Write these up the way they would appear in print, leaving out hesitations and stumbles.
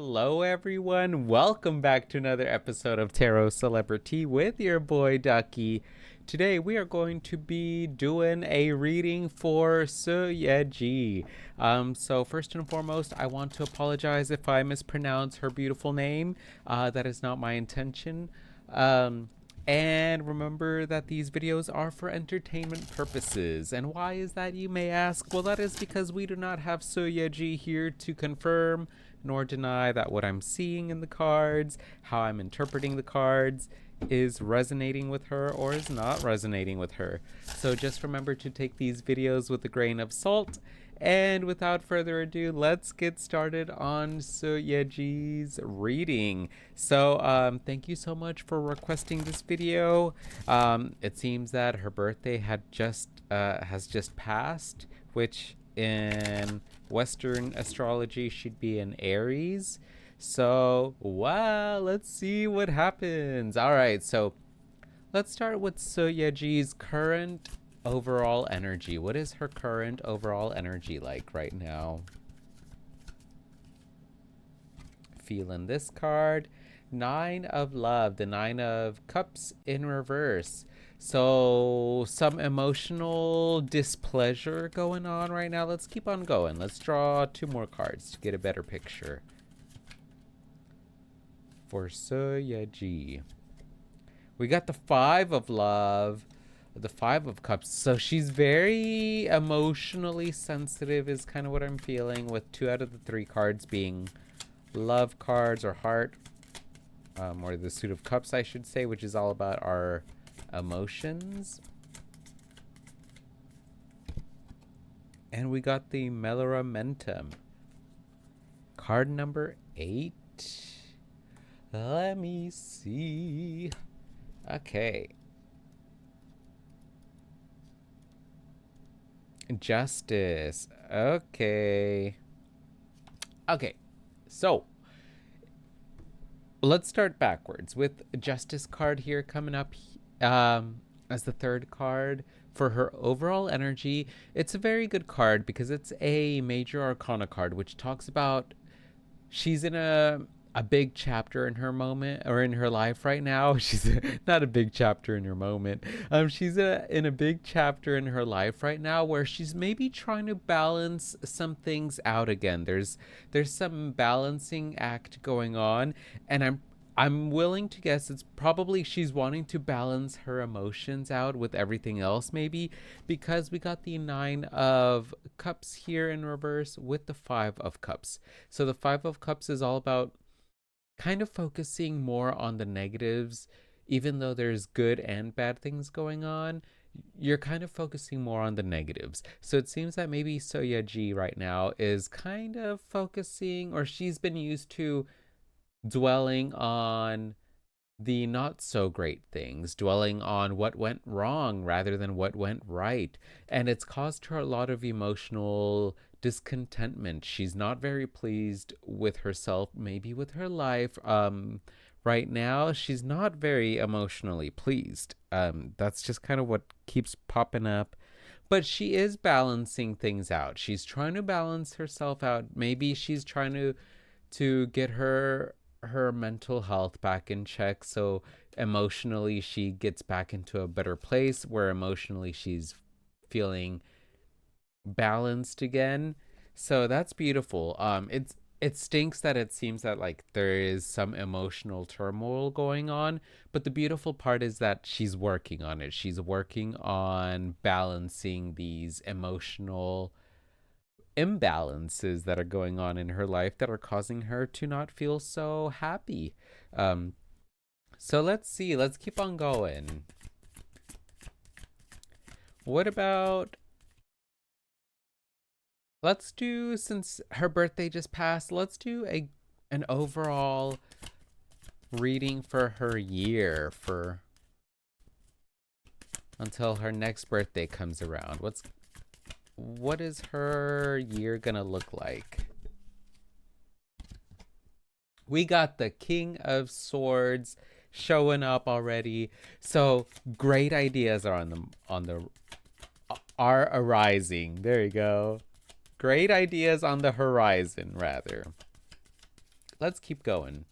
Hello, everyone. Welcome back to another episode of TarotCelebritea with your boy Ducky. Today, we are going to be doing a reading for Seo Yea-ji. So first and foremost, I want to apologize if I mispronounce her beautiful name. That is not my intention. And remember that these videos are for entertainment purposes. And why is that, you may ask? Well, that is because we do not have Seo Yea-ji here to confirm nor deny that what I'm seeing in the cards, how I'm interpreting the cards, is resonating with her or is not resonating with her. So just remember to take these videos with a grain of salt. And without further ado, let's get started on Seo Yea-ji's reading. So thank you so much for requesting this video. It seems that her birthday has just passed, which in Western astrology should be in Aries. So, wow, let's see what happens. All right, so let's start with Seo Yea-ji's current overall energy. What is her current overall energy like right now? Feeling this card. Nine of Love, the Nine of Cups in reverse. So some emotional displeasure going on right now. Let's keep on going. Let's draw two more cards to get a better picture for Seo Yea-ji. We got the Five of Love, the Five of Cups. So she's very emotionally sensitive is kind of what I'm feeling, with two out of the three cards being love cards or heart, or the Suit of Cups, I should say, which is all about our emotions. And we got the Meloramentum, card number 8. Let me see. Okay. Justice. Okay. Okay. So let's start backwards with Justice card here coming up as the third card for her overall energy. It's a very good card because it's a major arcana card, which talks about she's in a big chapter in her moment or in her life right now. She's not a big chapter in her moment. She's in a big chapter in her life right now where she's maybe trying to balance some things out again. There's some balancing act going on, and I'm willing to guess it's probably she's wanting to balance her emotions out with everything else, maybe, because we got the Nine of Cups here in reverse with the Five of Cups. So the Five of Cups is all about kind of focusing more on the negatives. Even though there's good and bad things going on, you're kind of focusing more on the negatives. So it seems that maybe Seo Yea-ji right now is kind of focusing, or she's been used to dwelling on the not so great things, dwelling on what went wrong rather than what went right. And it's caused her a lot of emotional discontentment. She's not very pleased with herself, maybe with her life. Right now, she's not very emotionally pleased. That's just kind of what keeps popping up. But she is balancing things out. She's trying to balance herself out. Maybe she's trying to get her mental health back in check, so emotionally she gets back into a better place where emotionally she's feeling balanced again. So that's beautiful. It stinks that it seems that like there is some emotional turmoil going on, but the beautiful part is that she's working on it. She's working on balancing these emotional imbalances that are going on in her life that are causing her to not feel so happy. So let's see. Let's keep on going. What about... Let's do, since her birthday just passed, let's do an overall reading for her year for until her next birthday comes around. What is her year gonna look like? We got the King of Swords showing up already. So great ideas are are arising. There you go. Great ideas on the horizon, rather. Let's keep going.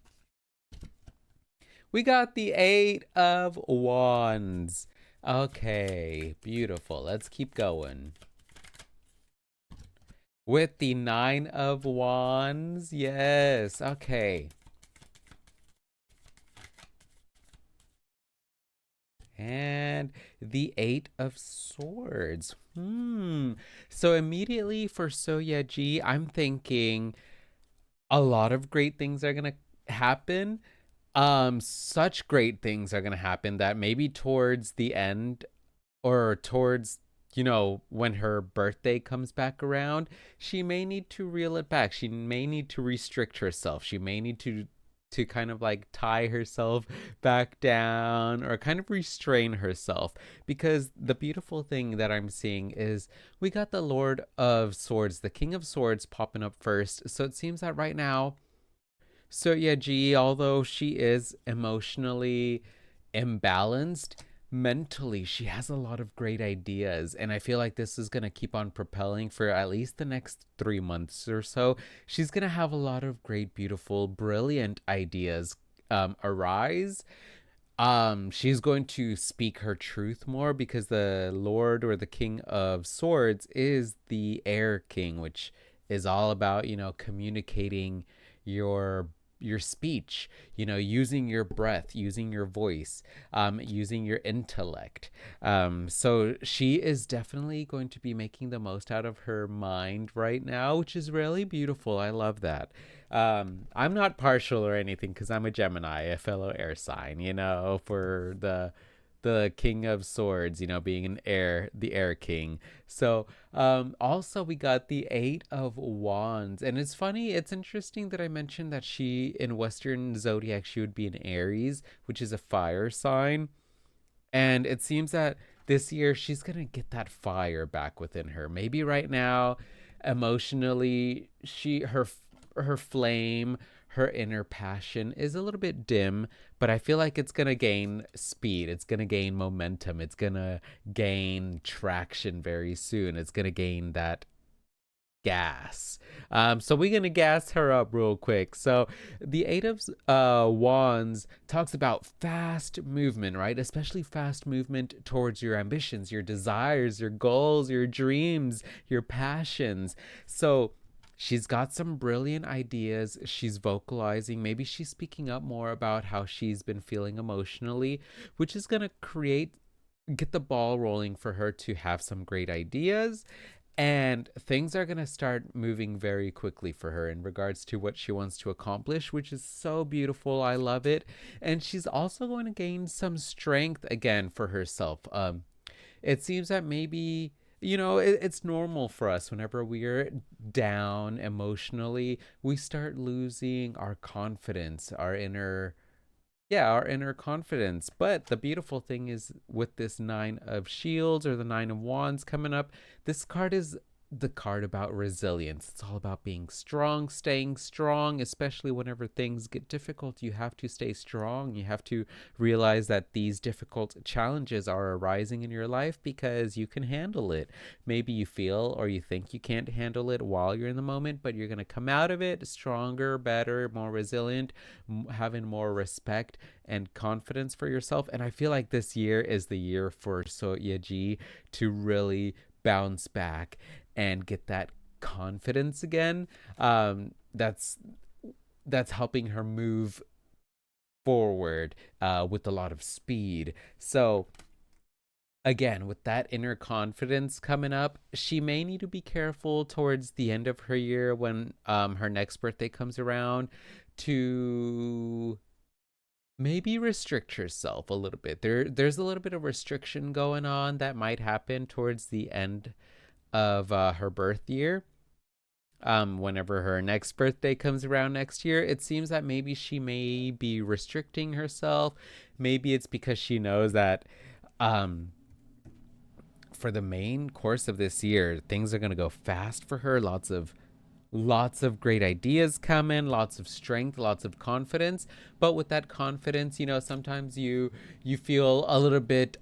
We got the Eight of Wands. Okay, beautiful. Let's keep going. With the Nine of Wands. Yes, okay. And the Eight of Swords. So immediately for Seo Yea-ji, I'm thinking a lot of great things are gonna happen. Such great things are gonna happen that maybe towards the end or towards when her birthday comes back around, she may need to reel it back. She may need to restrict herself. She may need to kind of like tie herself back down or kind of restrain herself, because the beautiful thing that I'm seeing is we got the Lord of Swords, the King of Swords popping up first. So it seems that right now, so yeah, G, although she is emotionally imbalanced, mentally she has a lot of great ideas, and I feel like this is going to keep on propelling for at least the next 3 months or so. She's going to have a lot of great, beautiful, brilliant ideas arise. She's going to speak her truth more because the Lord or the King of Swords is the Air King, which is all about, communicating your your speech, using your breath, using your voice, using your intellect. So she is definitely going to be making the most out of her mind right now, which is really beautiful. I love that. I'm not partial or anything because I'm a Gemini, a fellow air sign, for the King of Swords, being an air, the Air King. So, also we got the Eight of Wands, and it's funny, it's interesting that I mentioned that she in Western zodiac she would be an Aries, which is a fire sign, and it seems that this year she's gonna get that fire back within her. Maybe right now, emotionally, her flame, her inner passion is a little bit dim, but I feel like it's gonna gain speed. It's gonna gain momentum. It's gonna gain traction very soon. It's gonna gain that gas. So we're gonna gas her up real quick. So the Eight of Wands talks about fast movement, right? Especially fast movement towards your ambitions, your desires, your goals, your dreams, your passions. So she's got some brilliant ideas. She's vocalizing. Maybe she's speaking up more about how she's been feeling emotionally, which is gonna get the ball rolling for her to have some great ideas, and things are going to start moving very quickly for her in regards to what she wants to accomplish, which is so beautiful. I love it. And she's also going to gain some strength again for herself. It seems that maybe, it's normal for us whenever we're down emotionally, we start losing our confidence, our inner confidence. But the beautiful thing is with this Nine of Shields or the Nine of Wands coming up, this card is the card about resilience. It's all about being strong, staying strong, especially whenever things get difficult. You have to stay strong. You have to realize that these difficult challenges are arising in your life because you can handle it. Maybe you feel or you think you can't handle it while you're in the moment, but you're going to come out of it stronger, better, more resilient, having more respect and confidence for yourself. And I feel like this year is the year for Seo Yea-ji to really bounce back and get that confidence again. That's helping her move forward with a lot of speed. So again, with that inner confidence coming up, she may need to be careful towards the end of her year when her next birthday comes around to maybe restrict herself a little bit. There's a little bit of restriction going on that might happen towards the end of her birth year. Whenever her next birthday comes around next year, it seems that maybe she may be restricting herself. Maybe it's because she knows that for the main course of this year, things are going to go fast for her. Lots of great ideas come in, lots of strength, lots of confidence. But with that confidence, sometimes you feel a little bit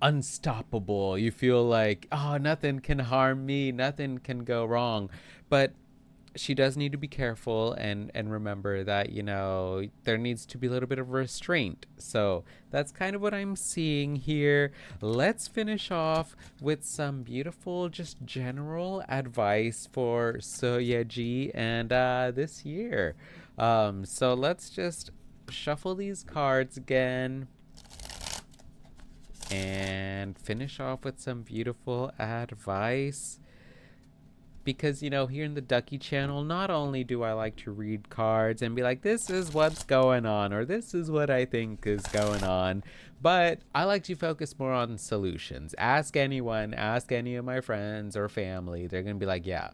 unstoppable. You feel like, oh, nothing can harm me, nothing can go wrong. But she does need to be careful and remember that, there needs to be a little bit of restraint. So that's kind of what I'm seeing here. Let's finish off with some beautiful, just general advice for Seo Yea-ji and this year. So let's just shuffle these cards again and finish off with some beautiful advice. Because, here in the Ducky channel, not only do I like to read cards and be like, this is what's going on, or this is what I think is going on, but I like to focus more on solutions. Ask anyone, ask any of my friends or family. They're going to be like, yeah,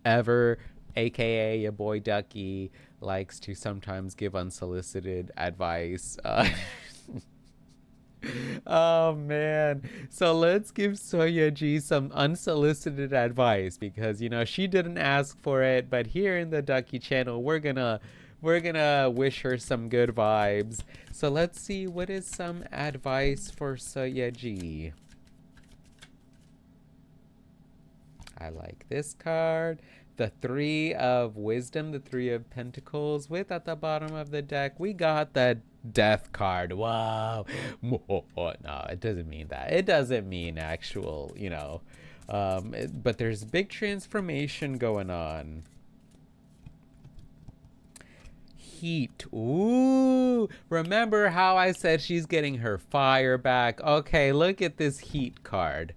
Ever, aka your boy Ducky, likes to sometimes give unsolicited advice. Oh man. So let's give Seo Yea-ji some unsolicited advice because she didn't ask for it, but here in the Ducky channel we're gonna wish her some good vibes. So let's see what is some advice for Seo Yea-ji. I like this card. The Three of Wisdom, the Three of Pentacles, with at the bottom of the deck, we got the Death card. Wow. No, it doesn't mean that. It doesn't mean actual, but there's big transformation going on. Heat. Ooh. Remember how I said she's getting her fire back? Okay, look at this heat card.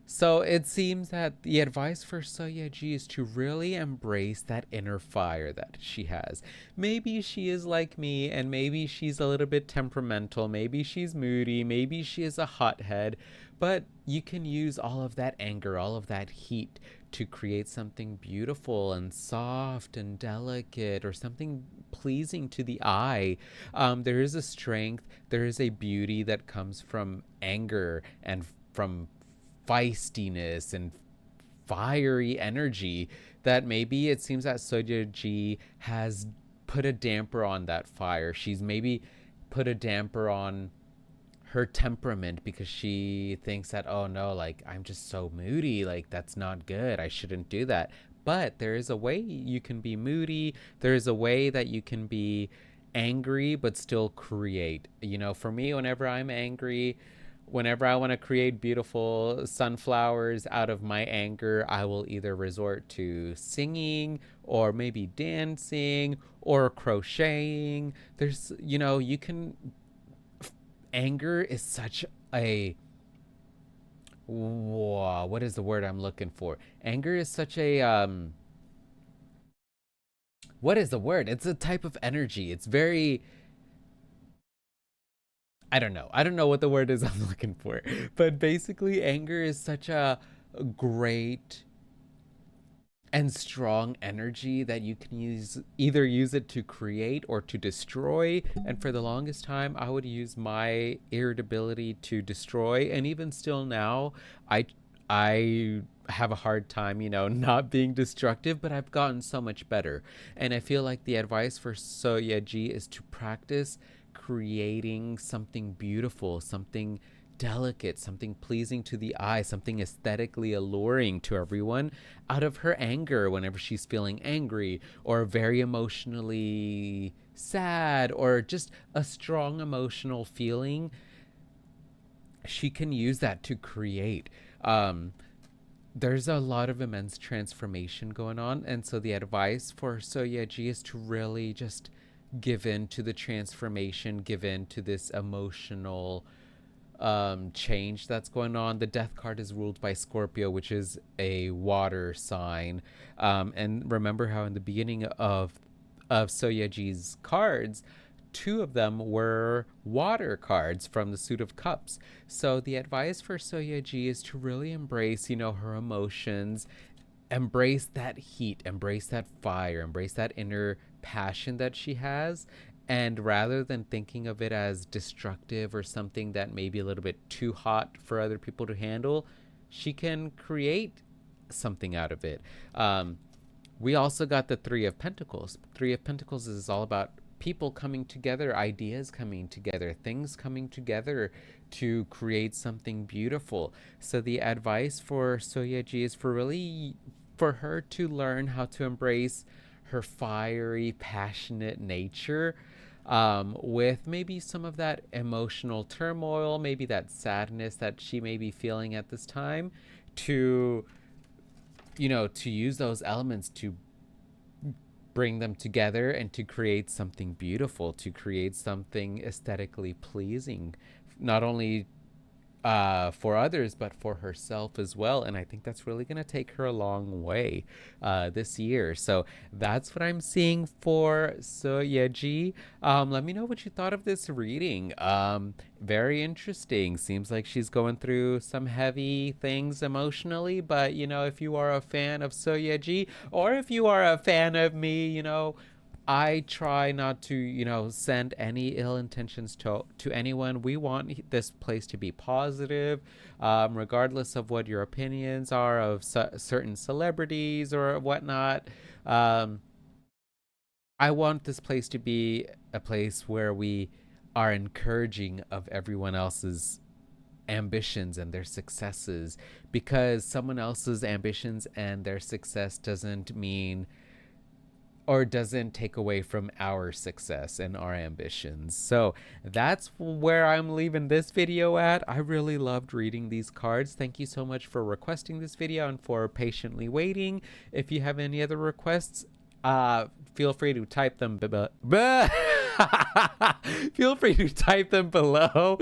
So it seems that the advice for Seo Yea-ji is to really embrace that inner fire that she has. Maybe she is like me and maybe she's a little bit temperamental. Maybe she's moody. Maybe she is a hothead. But you can use all of that anger, all of that heat to create something beautiful and soft and delicate or something pleasing to the eye. There is a strength, there is a beauty that comes from anger and from feistiness and fiery energy that maybe it seems that Seo Yea-ji has put a damper on that fire. She's maybe put a damper on her temperament because she thinks that, oh no, like I'm just so moody, like that's not good, I shouldn't do that. But there is a way you can be moody, there is a way that you can be angry but still create. For me, whenever I'm angry, whenever I want to create beautiful sunflowers out of my anger, I will either resort to singing or maybe dancing or crocheting. You can. Anger is such a. Whoa, what is the word I'm looking for? Anger is such a. What is the word? It's a type of energy. It's very. I don't know. I don't know what the word is I'm looking for. But basically, anger is such a great and strong energy that you can use it to create or to destroy. And for the longest time, I would use my irritability to destroy. And even still now, I have a hard time, not being destructive, but I've gotten so much better. And I feel like the advice for Seo Yea-ji is to practice creating something beautiful, something delicate, something pleasing to the eye, something aesthetically alluring to everyone out of her anger whenever she's feeling angry or very emotionally sad or just a strong emotional feeling. She can use that to create. There's a lot of immense transformation going on. And so the advice for Seo Yea-ji is to really just give in to the transformation, give in to this emotional change that's going on. The Death card is ruled by Scorpio, which is a water sign. And remember how in the beginning of Seo Yea-ji's cards, two of them were water cards from the Suit of Cups. So the advice for Seo Yea-ji is to really embrace, her emotions, embrace that heat, embrace that fire, embrace that inner passion that she has. And rather than thinking of it as destructive or something that may be a little bit too hot for other people to handle, she can create something out of it. We also got the Three of Pentacles. Three of Pentacles is all about people coming together, ideas coming together, things coming together to create something beautiful. So the advice for Seo Yea-ji is for really for her to learn how to embrace her fiery, passionate nature, with maybe some of that emotional turmoil, maybe that sadness that she may be feeling at this time, to, to use those elements to bring them together and to create something beautiful, to create something aesthetically pleasing, not only for others, but for herself as well. And I think that's really going to take her a long way this year. So that's what I'm seeing for Seo Yea-ji. Let me know what you thought of this reading. Very interesting. Seems like she's going through some heavy things emotionally, but if you are a fan of Seo Yea-ji, or if you are a fan of me, I try not to, send any ill intentions to anyone. We want this place to be positive, regardless of what your opinions are of certain celebrities or whatnot. Um, I want this place to be a place where we are encouraging of everyone else's ambitions and their successes, because someone else's ambitions and their success doesn't mean or doesn't take away from our success and our ambitions. So that's where I'm leaving this video at. I really loved reading these cards. Thank you so much for requesting this video and for patiently waiting. If you have any other requests, feel free to type them feel free to type them below.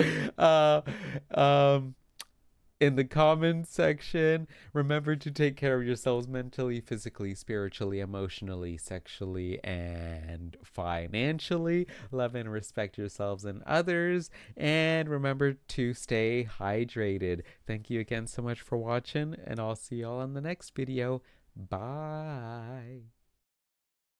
In the comments section. Remember to take care of yourselves mentally, physically, spiritually, emotionally, sexually, and financially. Love and respect yourselves and others. And remember to stay hydrated. Thank you again so much for watching, and I'll see y'all in the next video. Bye.